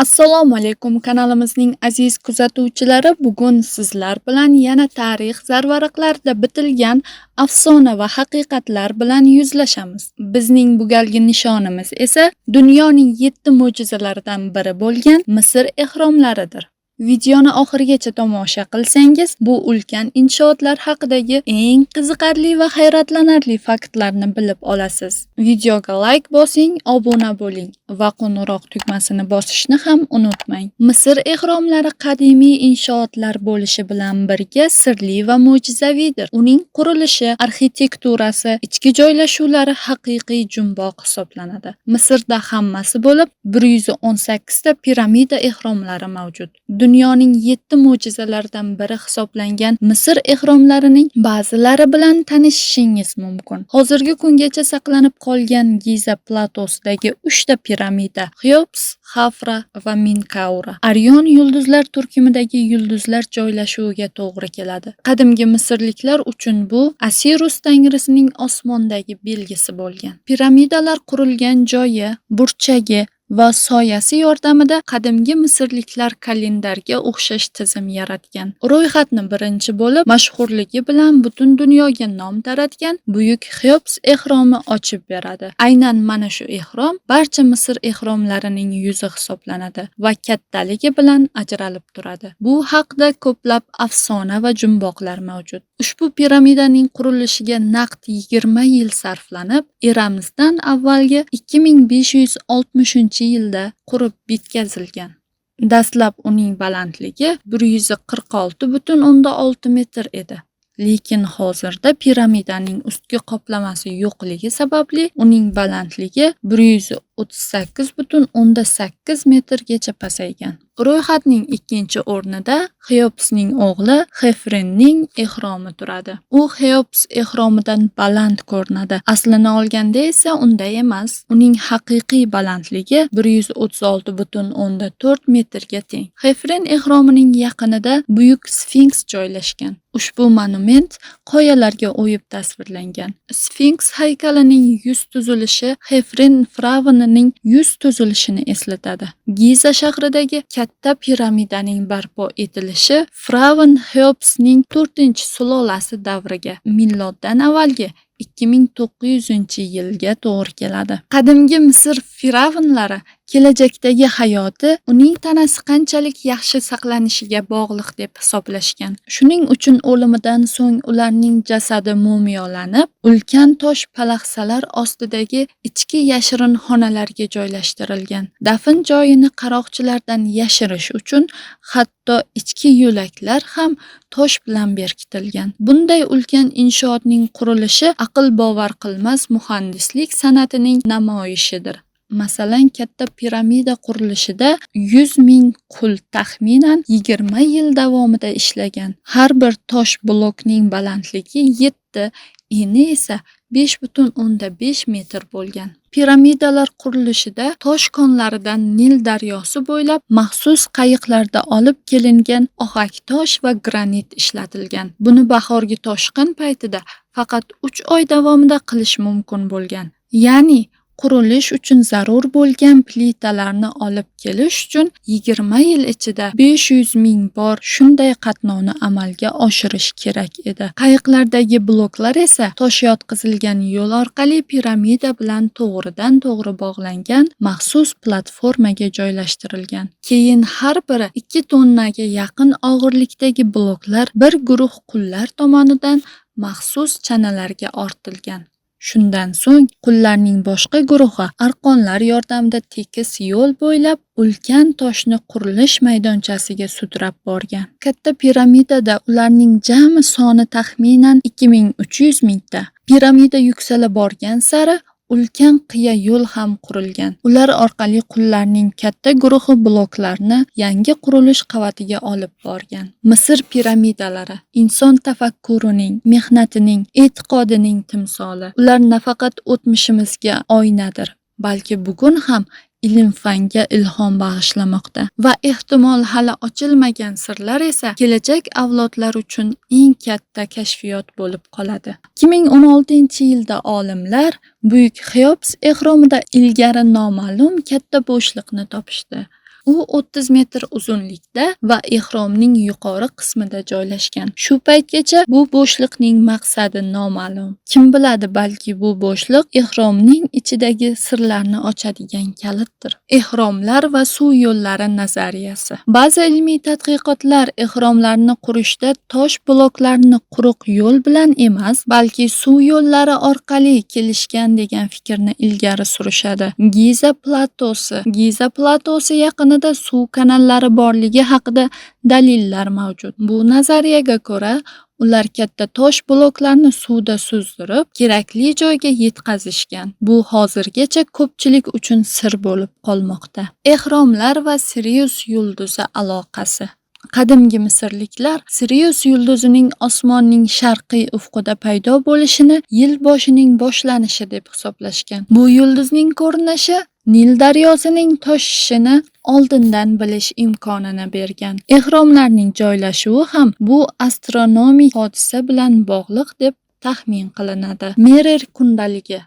Assalomu alaykum kanalimizning aziz kuzatuvchilari. Bugun sizlar bilan yana tarix zarvaraqlarida bitilgan afsona va haqiqatlar bilan yuzlashamiz. Bizning bu galgi nishonimiz esa dunyoning 7 mo'jizalaridan biri bo'lgan Misr ehromlaridir. Videoni oxirigacha tomosha qilsangiz, bu ulkan inshootlar haqidagi eng qiziqarli va hayratlanarli faktlarni bilib olasiz. Videoga like bosing, obuna bo'ling va qo'ng'iroq tugmasini bosishni ham unutmang. Misr ehromlari qadimiy inshootlar bo'lishi bilan birga sirli va mo'jizaviydir. Uning qurilishi, arxitekturasi, ichki joylashuvlari haqiqiy jumboq hisoblanadi. Misrda hammasi bo'lib 118 ta piramida ehromlari mavjud. Dunyoning 7 mo'jizalaridan biri hisoblangan Misr ehromlarining ba'zilari bilan tanishishingiz mumkin. Hozirgi kungacha saqlanib qolgan Giza platosidagi 3 ta piramida Xeops, Xafra va Minkaura Orion yulduzlar turkumidagi yulduzlar joylashuviga to'g'ri keladi. Qadimgi misrliklar uchun bu Asirus tangrisining osmondagi belgisi bo'lgan. Piramidalar qurilgan joyi, burchagi va soyasi yordamida qadimgi misrliklar kalendarga o'xshash tizim yaratgan. Ro'yxatni birinchi bo'lib mashhurligi bilan butun dunyoga nom taratgan buyuk Xeops ehromi ochib beradi. Aynan mana shu ehrom barcha Misr ehromlarining yuzi hisoblanadi va kattaligi bilan ajralib turadi. Bu haqda ko'plab afsona va jumboqlar mavjud. Ushbu piramidaning qurilishiga naqd 20 yil sarflanib, eramizdan avvalgi 2560-yilda qurib bitkazilgan. Dastlab uning balandligi 146,6 metr edi. Lekin hozirda piramidaning ustki qoplamasi yo'qligi sababli uning balandligi 138,8 metrgacha pasaygan. Ro'yxatning ikkinchi o'rnida Xeopsning o'g'li Xefrenning ehromi turadi. U Xeops ehromidan baland ko'rinadi. Aslini olganda esa unday emas. Uning haqiqiy balandligi 136,4 metrga teng. Xefren ehromining yaqinida buyuk Sfinks joylashgan. Ushbu monument qoyalarga o'yib tasvirlangan. Sfinks haykalining yuz tuzilishi Xefren firavnining yuz tuzilishini eslatadi. Giza shahridagi katta piramidaning barpo etilishi firavn Xeopsning 4-sulolasi davriga, miloddan avvalgi 2900-yilga to'g'ri keladi. Qadimgi Misr firavnlari kelajakdagi hayoti uning tanasi qanchalik yaxshi saqlanishiga bog'liq deb hisoblashgan. Shuning uchun o'limidan so'ng ularning jasadi mumiyolanib, ulkan tosh palaxsalar ostidagi ichki yashirin xonalarga joylashtirilgan. Dafn joyini qaroqchilardan yashirish uchun hatto ichki yo'laklar ham tosh bilan berkitilgan. Bunday ulkan inshootning qurilishi aql bovar qilmas muhandislik san'atining namoyishidir. Masalan, katta piramida qurilishida 100 ming qul taxminan 20 yil davomida ishlagan. Har bir tosh blokning balandligi 7, eni esa 5,5 metr bo'lgan. Piramidalar qurilishida tosh konlaridan Nil daryosi bo'ylab maxsus qayiqlarda olib kelingan ohak tosh va granit ishlatilgan. Buni bahorgi toshqin paytida faqat 3 oy davomida qilish mumkin bo'lgan. Ya'ni qurilish uchun zarur bo'lgan plitalarni olib kelish uchun 20 yil ichida 500 ming bor shunday qatnovni amalga oshirish kerak edi. Qayiqlardagi bloklar esa tosh yotqizilgan yo'l orqali piramida bilan to'g'ridan-to'g'ri bog'langan maxsus platformaga joylashtirilgan. Keyin har biri 2 tonnaga yaqin og'irlikdagi bloklar bir guruh qullar tomonidan maxsus chanalarga ortilgan. Shundan so'ng qullarning boshqa guruhi arqonlar yordamida tekis yo'l bo'ylab ulkan toshni qurilish maydonchasiga sudrab borgan. Katta piramidada ularning jami soni taxminan 2300 mingta. Piramida yuksala borgan sari ulkan qiya yo'l ham qurilgan. Ular orqali qullarning katta guruhi bloklarni yangi qurilish qavatiga olib borgan. Misr piramidalari inson tafakkurining, mehnatining, e'tiqodining timsoli. Ular nafaqat o'tmishimizga oynadir, balki bugun ham ilm-fanga ilhom bag'ishlamoqda va ehtimol hali ochilmagan sirlar esa kelajak avlodlar uchun eng katta kashfiyot bo'lib qoladi. 2016-yilda olimlar buyuk Xeops ehromida ilgari noma'lum katta bo'shliqni topishdi. U 30 metr uzunlikda va ehromning yuqori qismida joylashgan. Shu paytgacha bu bo'shliqning maqsadi noma'lum. Kim biladi, balki bu bo'shliq ehromning ichidagi sirlarni ochadigan kalitdir. Ehromlar va suv yo'llari nazariyasi. Ba'zi ilmiy tadqiqotlar ehromlarni qurishda tosh bloklarni quruq yo'l bilan emas, balki suv yo'llari orqali kelishgan degan fikrni ilgari surishadi. Giza platosi yaqinida suv kanallari borligi haqida dalillar mavjud. Bu nazariyaga ko'ra, ular katta tosh bloklarni suvda suzdirib, kerakli joyga yetkazishgan. Bu hozirgacha ko'pchilik uchun sir bo'lib qolmoqda. Ehromlar va Sirius yulduzi aloqasi. Qadimgi Misrliklar Sirius yulduzining osmonning sharqiy ufqida paydo bo'lishini yil boshining boshlanishi deb hisoblashgan. Bu yulduzning ko'rinishi Nil daryosining toshishini oldindan bilish imkonini bergan. Ehromlarning joylashuvi ham bu astronomik hodisa bilan bog'liq deb taxmin qilinadi. Merer kundaligi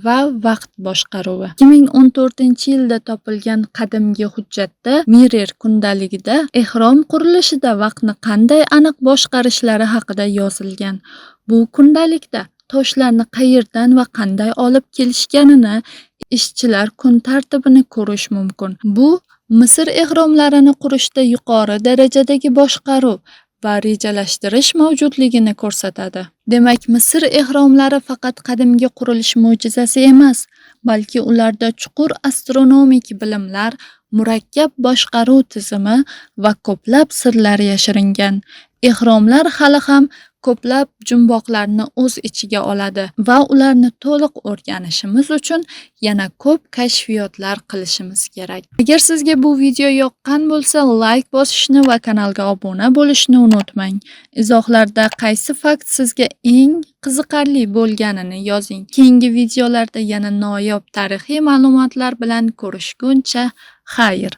va vaqt boshqaruvi. 2014-yilda topilgan qadimgi hujjatda Merer kundaligida ehrom qurilishida vaqtni qanday aniq boshqarishlari haqida yozilgan. Bu kundalikda toshlarni qayerdan va qanday olib kelishganini, ishchilar kun tartibini ko'rish mumkin. Bu Misr ehromlarini qurishda yuqori darajadagi boshqaruv va rejalashtirish mavjudligini ko'rsatadi. Demak, Misr ehromlari faqat qadimgi qurilish mo'jizasi emas, balki ularda chuqur astronomik bilimlar, murakkab boshqaruv tizimi va ko'plab sirlar yashiringan. Ehromlar hali ham ko'plab jumboqlarni o'z ichiga oladi va ularni to'liq o'rganishimiz uchun yana ko'p kashfiyotlar qilishimiz kerak. Agar sizga bu video yoqqan bo'lsa, like bosishni va kanalga obuna bo'lishni unutmang. Izohlarda qaysi fakt sizga eng qiziqarli bo'lganini yozing. Keyingi videolarda yana noyob tarixiy ma'lumotlar bilan ko'rishguncha, xayr.